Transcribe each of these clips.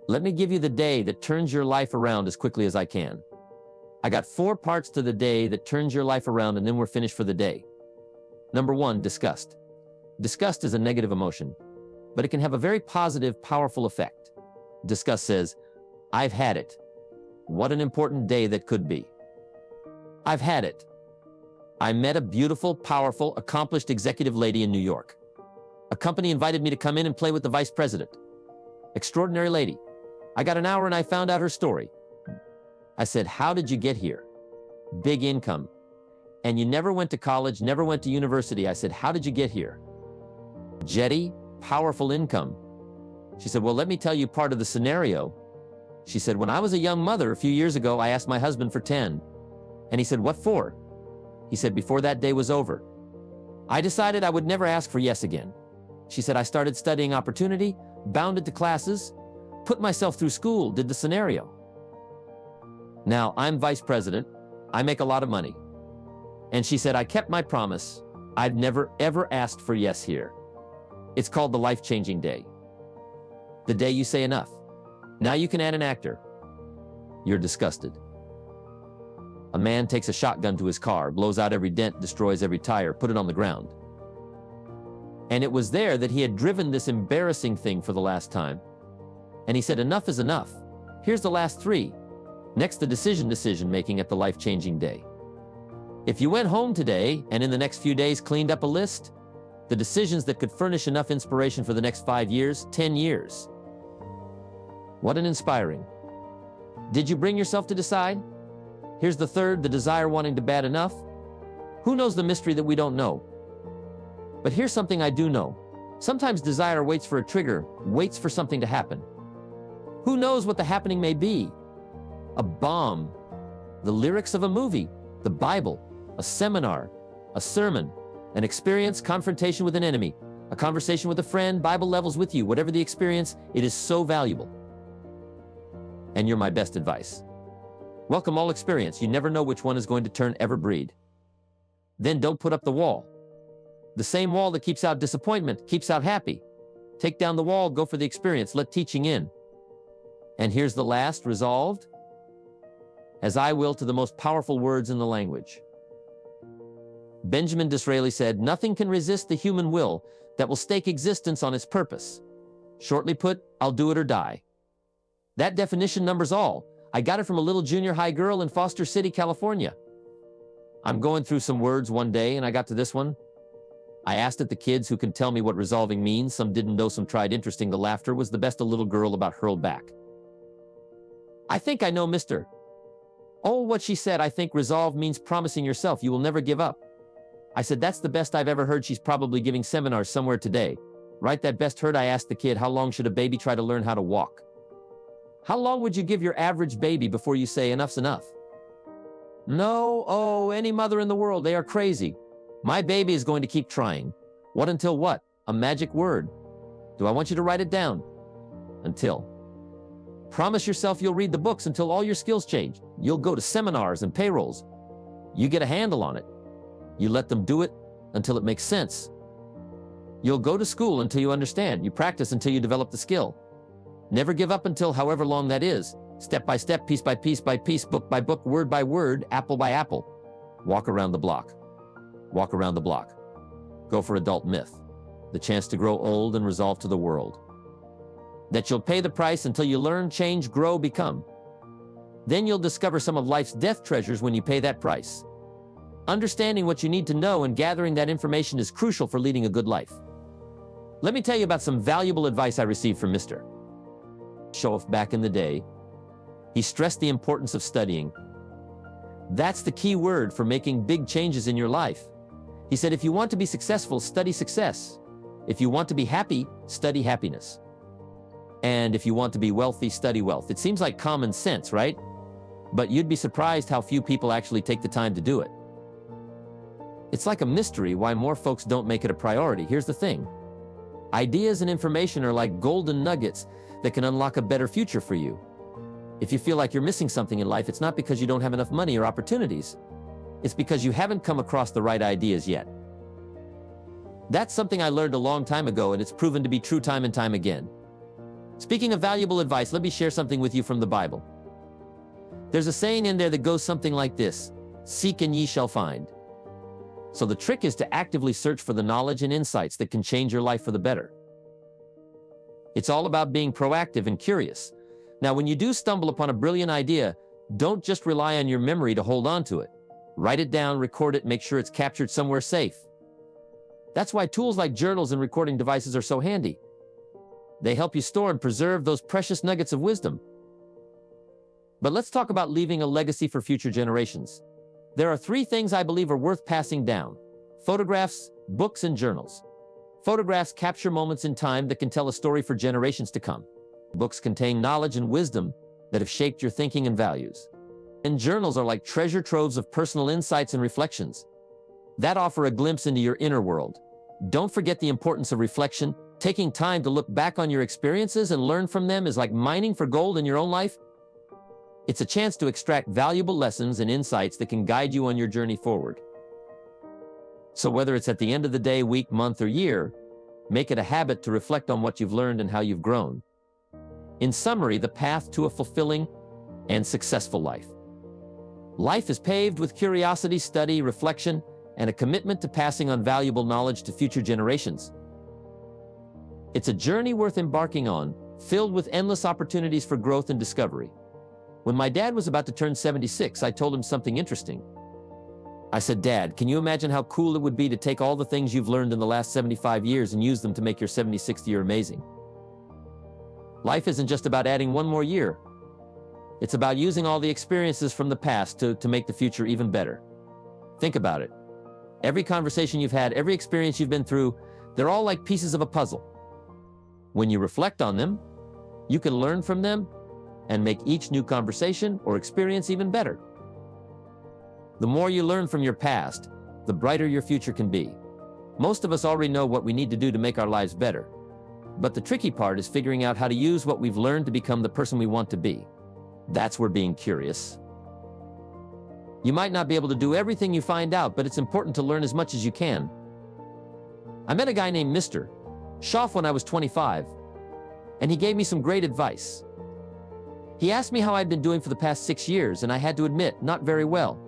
Let me give you the day that turns your life around as quickly as I can. I got 4 parts to the day that turns your life around, and then we're finished for the day. Number 1, disgust. Disgust is a negative emotion, but it can have a very positive, powerful effect. Disgust says, I've had it. What an important day that could be. I've had it. I met a beautiful, powerful, accomplished executive lady in New York. A company invited me to come in and play with the vice president. Extraordinary lady. I got an hour and I found out her story. I said, how did you get here? Big income. And you never went to college, never went to university. I said, how did you get here? Jetty, powerful income. She said, well, let me tell you part of the scenario. She said, when I was a young mother a few years ago, I asked my husband for 10. And he said, what for? He said, before that day was over. I decided I would never ask for yes again. She said, I started studying opportunity, bounded to classes, put myself through school, did the scenario. Now, I'm vice president. I make a lot of money. And she said, I kept my promise. I've never, ever asked for yes here. It's called the life-changing day. The day you say enough. Now you can add an actor. You're disgusted. A man takes a shotgun to his car, blows out every dent, destroys every tire, put it on the ground. And it was there that he had driven this embarrassing thing for the last time. And he said, enough is enough. Here's the last 3. Next, the decision-making at the life-changing day. If you went home today and in the next few days cleaned up a list, the decisions that could furnish enough inspiration for the next 5 years, 10 years. What an inspiring. Did you bring yourself to decide? Here's the 3rd, the desire wanting to bad enough. Who knows the mystery that we don't know? But here's something I do know. Sometimes desire waits for a trigger, waits for something to happen. Who knows what the happening may be? A bomb, the lyrics of a movie, the Bible, a seminar, a sermon, an experience, confrontation with an enemy, a conversation with a friend, Bible levels with you, whatever the experience, it is so valuable. And you're my best advice. Welcome all experience. You never know which one is going to turn ever breed. Then don't put up the wall. The same wall that keeps out disappointment, keeps out happy. Take down the wall, go for the experience, let teaching in. And here's the last, resolved, as I will to the most powerful words in the language. Benjamin Disraeli said, nothing can resist the human will that will stake existence on its purpose. Shortly put, I'll do it or die. That definition numbers all. I got it from a little junior high girl in Foster City, California. I'm going through some words one day and I got to this one. I asked it the kids who can tell me what resolving means. Some didn't know, some tried. Interesting, the laughter was the best. A little girl about hurled back. I think I know, mister. Oh, what she said, I think resolve means promising yourself you will never give up. I said, that's the best I've ever heard. She's probably giving seminars somewhere today. Right, that best heard. I asked the kid, how long should a baby try to learn how to walk? How long would you give your average baby before you say enough's enough? No, oh, any mother in the world, they are crazy. My baby is going to keep trying. What until what? A magic word. Do I want you to write it down? Until. Promise yourself you'll read the books until all your skills change. You'll go to seminars and payrolls. You get a handle on it. You let them do it until it makes sense. You'll go to school until you understand. You practice until you develop the skill. Never give up until however long that is. Step by step, piece by piece by piece, book by book, word by word, apple by apple. Walk around the block. Walk around the block. Go for adult myth. The chance to grow old and resolve to the world. That you'll pay the price until you learn, change, grow, become. Then you'll discover some of life's death treasures when you pay that price. Understanding what you need to know and gathering that information is crucial for leading a good life. Let me tell you about some valuable advice I received from Mr. Shoaff back in the day. He stressed the importance of studying. That's the key word for making big changes in your life. He said, if you want to be successful, study success. If you want to be happy, study happiness. And if you want to be wealthy, study wealth. It seems like common sense, right? But you'd be surprised how few people actually take the time to do it. It's like a mystery why more folks don't make it a priority. Here's the thing. Ideas and information are like golden nuggets that can unlock a better future for you. If you feel like you're missing something in life, it's not because you don't have enough money or opportunities. It's because you haven't come across the right ideas yet. That's something I learned a long time ago, and it's proven to be true time and time again. Speaking of valuable advice, let me share something with you from the Bible. There's a saying in there that goes something like this: seek and ye shall find. So the trick is to actively search for the knowledge and insights that can change your life for the better. It's all about being proactive and curious. Now, when you do stumble upon a brilliant idea, don't just rely on your memory to hold on to it. Write it down, record it, make sure it's captured somewhere safe. That's why tools like journals and recording devices are so handy. They help you store and preserve those precious nuggets of wisdom. But let's talk about leaving a legacy for future generations. There are 3 things I believe are worth passing down: photographs, books, and journals. Photographs capture moments in time that can tell a story for generations to come. Books contain knowledge and wisdom that have shaped your thinking and values. And journals are like treasure troves of personal insights and reflections that offer a glimpse into your inner world. Don't forget the importance of reflection. Taking time to look back on your experiences and learn from them is like mining for gold in your own life. It's a chance to extract valuable lessons and insights that can guide you on your journey forward. So whether it's at the end of the day, week, month, or year, make it a habit to reflect on what you've learned and how you've grown. In summary, the path to a fulfilling and successful life. Life is paved with curiosity, study, reflection, and a commitment to passing on valuable knowledge to future generations. It's a journey worth embarking on, filled with endless opportunities for growth and discovery. When my dad was about to turn 76, I told him something interesting. I said, "Dad, can you imagine how cool it would be to take all the things you've learned in the last 75 years and use them to make your 76th year amazing?" Life isn't just about adding one more year. It's about using all the experiences from the past to make the future even better. Think about it. Every conversation you've had, every experience you've been through, they're all like pieces of a puzzle. When you reflect on them, you can learn from them and make each new conversation or experience even better. The more you learn from your past, the brighter your future can be. Most of us already know what we need to do to make our lives better. But the tricky part is figuring out how to use what we've learned to become the person we want to be. That's where being curious. You might not be able to do everything you find out, but it's important to learn as much as you can. I met a guy named Mr. Schaff when I was 25, and he gave me some great advice. He asked me how I'd been doing for the past 6 years, and I had to admit, not very well.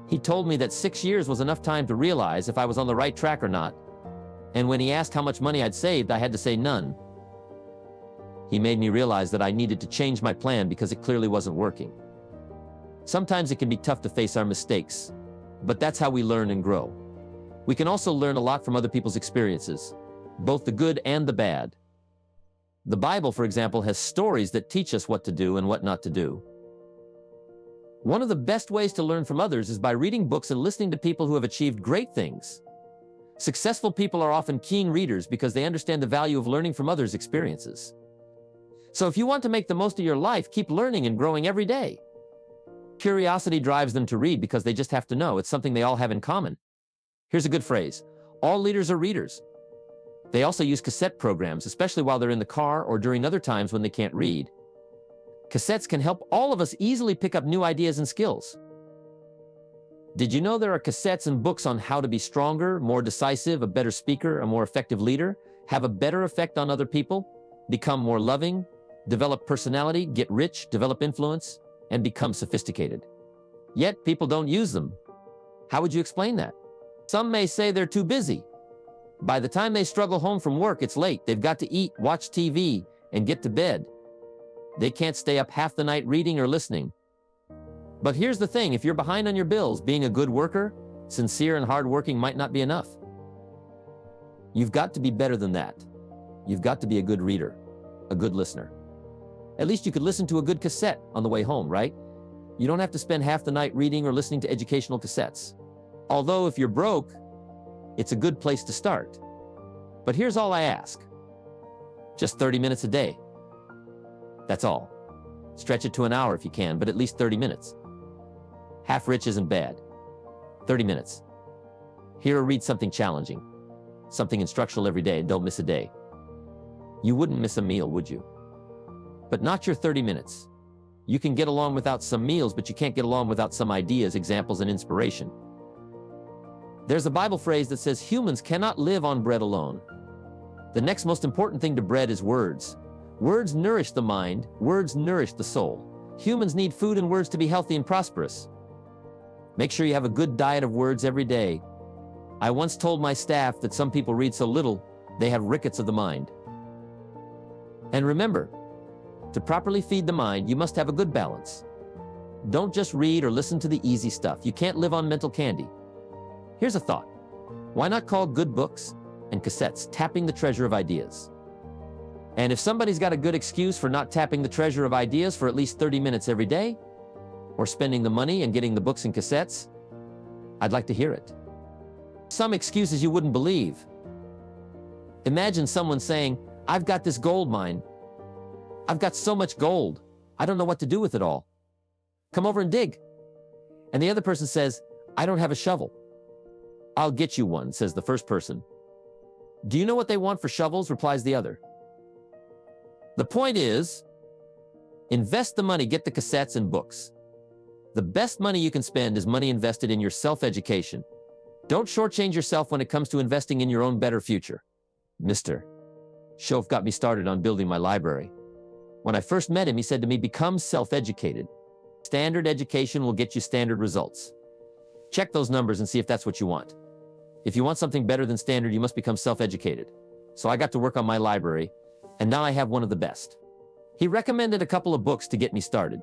He told me that 6 years was enough time to realize if I was on the right track or not. And when he asked how much money I'd saved, I had to say none. He made me realize that I needed to change my plan because it clearly wasn't working. Sometimes it can be tough to face our mistakes, but that's how we learn and grow. We can also learn a lot from other people's experiences, both the good and the bad. The Bible, for example, has stories that teach us what to do and what not to do. One of the best ways to learn from others is by reading books and listening to people who have achieved great things. Successful people are often keen readers because they understand the value of learning from others' experiences. So if you want to make the most of your life, keep learning and growing every day. Curiosity drives them to read because they just have to know. It's something they all have in common. Here's a good phrase: all leaders are readers. They also use cassette programs, especially while they're in the car or during other times when they can't read. Cassettes can help all of us easily pick up new ideas and skills. Did you know there are cassettes and books on how to be stronger, more decisive, a better speaker, a more effective leader, have a better effect on other people, become more loving, develop personality, get rich, develop influence, and become sophisticated? Yet people don't use them. How would you explain that? Some may say they're too busy. By the time they struggle home from work, it's late. They've got to eat, watch TV, and get to bed. They can't stay up half the night reading or listening. But here's the thing, if you're behind on your bills, being a good worker, sincere and hardworking might not be enough. You've got to be better than that. You've got to be a good reader, a good listener. At least you could listen to a good cassette on the way home, right? You don't have to spend half the night reading or listening to educational cassettes. Although if you're broke, it's a good place to start. But here's all I ask. Just 30 minutes a day. That's all. Stretch it to an hour if you can, but at least 30 minutes. Half rich isn't bad. 30 minutes. Hear or read something challenging, something instructional every day, and don't miss a day. You wouldn't miss a meal, would you? But not your 30 minutes. You can get along without some meals, but you can't get along without some ideas, examples, and inspiration. There's a Bible phrase that says humans cannot live on bread alone. The next most important thing to bread is words. Words nourish the mind, words nourish the soul. Humans need food and words to be healthy and prosperous. Make sure you have a good diet of words every day. I once told my staff that some people read so little, they have rickets of the mind. And remember, to properly feed the mind, you must have a good balance. Don't just read or listen to the easy stuff. You can't live on mental candy. Here's a thought. Why not call good books and cassettes tapping the treasure of ideas? And if somebody's got a good excuse for not tapping the treasure of ideas for at least 30 minutes every day, or spending the money and getting the books and cassettes, I'd like to hear it. Some excuses you wouldn't believe. Imagine someone saying, I've got this gold mine. I've got so much gold. I don't know what to do with it all. Come over and dig. And the other person says, I don't have a shovel. I'll get you one, says the first person. Do you know what they want for shovels? Replies the other. The point is, invest the money, get the cassettes and books. The best money you can spend is money invested in your self-education. Don't shortchange yourself when it comes to investing in your own better future. Mr. Shoaff got me started on building my library. When I first met him, he said to me, become self-educated. Standard education will get you standard results. Check those numbers and see if that's what you want. If you want something better than standard, you must become self-educated. So I got to work on my library, and now I have one of the best. He recommended a couple of books to get me started.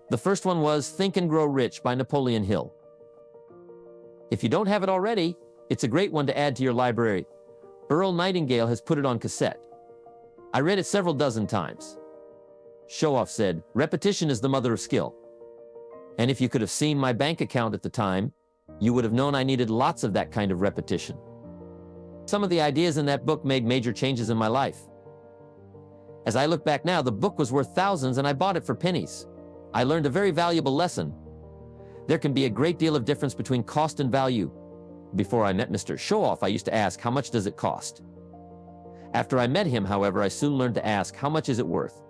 The first one was Think and Grow Rich by Napoleon Hill. If you don't have it already, it's a great one to add to your library. Earl Nightingale has put it on cassette. I read it several dozen times. Shoaff said, repetition is the mother of skill. And if you could have seen my bank account at the time, you would have known I needed lots of that kind of repetition. Some of the ideas in that book made major changes in my life. As I look back now, the book was worth thousands and I bought it for pennies. I learned a very valuable lesson. There can be a great deal of difference between cost and value. Before I met Mr. Shoaff, I used to ask, how much does it cost? After I met him, however, I soon learned to ask, how much is it worth?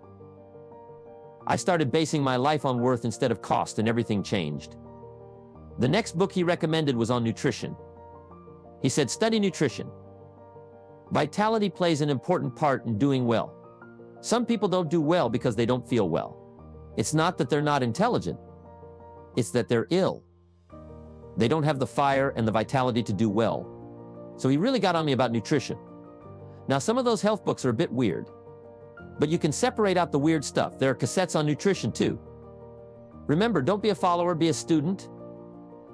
I started basing my life on worth instead of cost, and everything changed. The next book he recommended was on nutrition. He said, study nutrition. Vitality plays an important part in doing well. Some people don't do well because they don't feel well. It's not that they're not intelligent. It's that they're ill. They don't have the fire and the vitality to do well. So he really got on me about nutrition. Now, some of those health books are a bit weird, but you can separate out the weird stuff. There are cassettes on nutrition too. Remember, don't be a follower, be a student.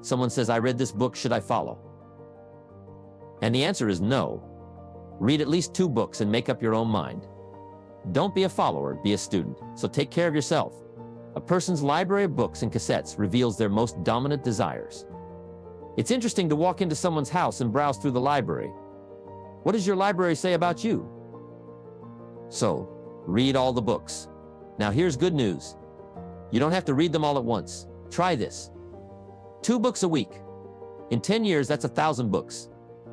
Someone says, I read this book, should I follow? And the answer is no. Read at least 2 books and make up your own mind. Don't be a follower, be a student. So take care of yourself. A person's library of books and cassettes reveals their most dominant desires. It's interesting to walk into someone's house and browse through the library. What does your library say about you? So, read all the books. Now here's good news. You don't have to read them all at once. Try this. 2 books a week. In 10 years, that's 1,000 books.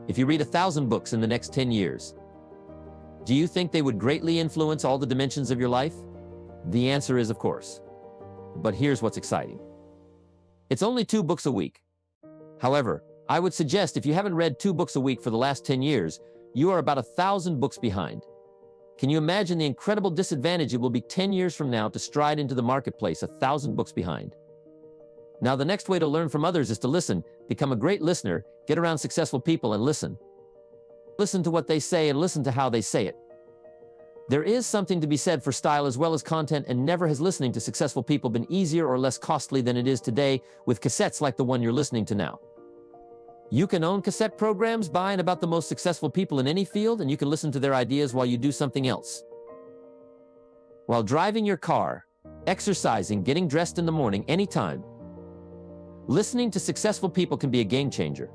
If you read 1,000 books in the next 10 years, do you think they would greatly influence all the dimensions of your life? The answer is, of course. But here's what's exciting. It's only 2 books a week. However, I would suggest if you haven't read 2 books a week for the last 10 years, you are about 1,000 books behind. Can you imagine the incredible disadvantage it will be 10 years from now to stride into the marketplace 1,000 books behind? Now, the next way to learn from others is to listen. Become a great listener, get around successful people and listen. Listen to what they say and listen to how they say it. There is something to be said for style as well as content, and never has listening to successful people been easier or less costly than it is today with cassettes like the one you're listening to now. You can own cassette programs by and about the most successful people in any field, and you can listen to their ideas while you do something else. While driving your car, exercising, getting dressed in the morning, anytime. Listening to successful people can be a game changer.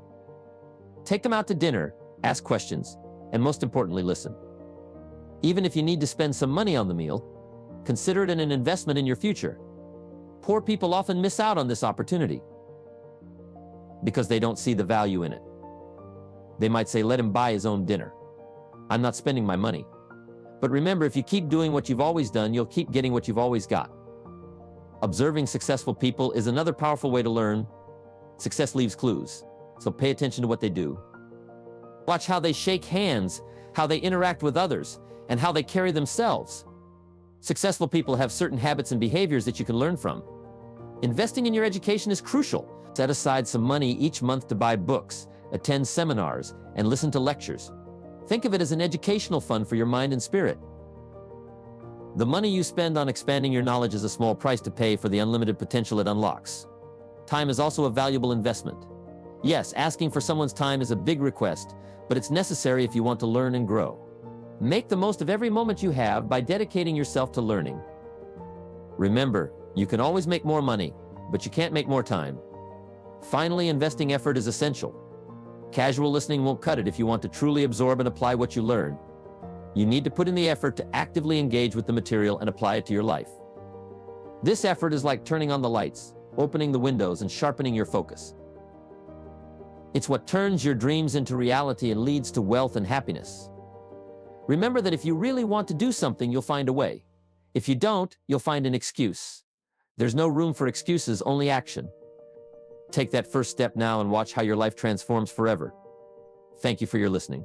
Take them out to dinner, ask questions, and most importantly, listen. Even if you need to spend some money on the meal, consider it an investment in your future. Poor people often miss out on this opportunity because they don't see the value in it. They might say, let him buy his own dinner. I'm not spending my money. But remember, if you keep doing what you've always done, you'll keep getting what you've always got. Observing successful people is another powerful way to learn. Success leaves clues, so pay attention to what they do. Watch how they shake hands, how they interact with others, and how they carry themselves. Successful people have certain habits and behaviors that you can learn from. Investing in your education is crucial. Set aside some money each month to buy books, attend seminars, and listen to lectures. Think of it as an educational fund for your mind and spirit. The money you spend on expanding your knowledge is a small price to pay for the unlimited potential it unlocks. Time is also a valuable investment. Yes, asking for someone's time is a big request, but it's necessary if you want to learn and grow. Make the most of every moment you have by dedicating yourself to learning. Remember, you can always make more money, but you can't make more time. Finally, investing effort is essential. Casual listening won't cut it if you want to truly absorb and apply what you learn. You need to put in the effort to actively engage with the material and apply it to your life. This effort is like turning on the lights, opening the windows, and sharpening your focus. It's what turns your dreams into reality and leads to wealth and happiness. Remember that if you really want to do something, you'll find a way. If you don't, you'll find an excuse. There's no room for excuses, only action. Take that first step now and watch how your life transforms forever. Thank you for your listening.